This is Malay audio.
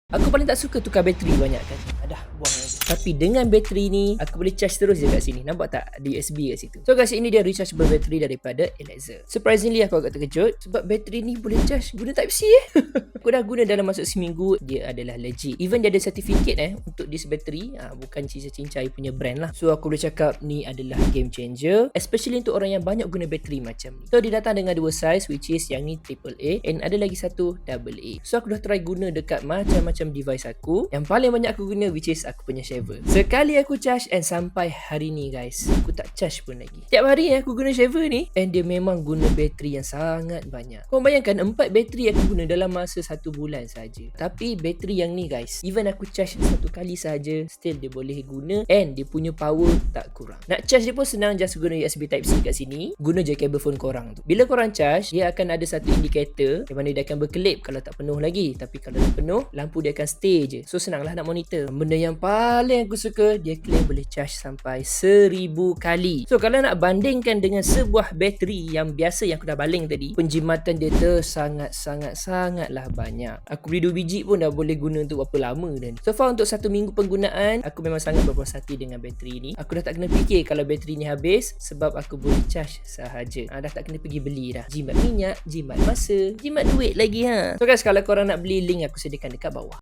Aku paling tak suka tukar bateri banyak kan. Dah buang aja. Tapi dengan bateri ni aku boleh charge terus je kat sini. Nampak tak? Ada USB kat situ. So guys, ini dia rechargeable battery daripada Elixir. Surprisingly aku agak terkejut sebab bateri ni boleh charge guna type C Aku dah guna dalam masa seminggu. Dia adalah legit. Even dia ada certificate untuk this battery. Bukan cincai punya brand lah. So aku boleh cakap ni adalah game changer, especially untuk orang yang banyak guna bateri macam ni. So dia datang dengan dua size, which is yang ni AAA and ada lagi satu AA. So aku dah try guna dekat macam-macam device aku. Yang paling banyak aku guna which is aku punya shaver. Sekali aku charge and sampai hari ni guys, aku tak charge pun lagi. Tiap hari aku guna shaver ni and dia memang guna bateri yang sangat banyak. Kau bayangkan 4 bateri aku guna dalam masa 1 bulan saja. Tapi bateri yang ni guys, even aku charge satu kali saja, still dia boleh guna and dia punya power tak kurang. Nak charge dia pun senang, just guna USB type C kat sini. Guna je kabel phone korang tu. Bila korang charge, dia akan ada satu indikator yang mana dia akan berkelip kalau tak penuh lagi. Tapi kalau dah penuh, lampu dia akan stay je. So senanglah nak monitor. Benda yang paling aku suka, dia claim boleh charge sampai 1000 kali. So kalau nak bandingkan dengan sebuah bateri yang biasa yang aku dah baling tadi, penjimatan dia sangatlah banyak. Aku beli 2 biji pun dah boleh guna untuk berapa lama dah ni. So far untuk 1 minggu penggunaan, aku memang sangat berpuas hati dengan bateri ni. Aku dah tak kena fikir kalau bateri ni habis sebab aku boleh charge sahaja. Dah tak kena pergi beli dah. Jimat minyak, jimat masa, jimat duit lagi So guys, kalau korang nak beli, link aku sediakan dekat bawah.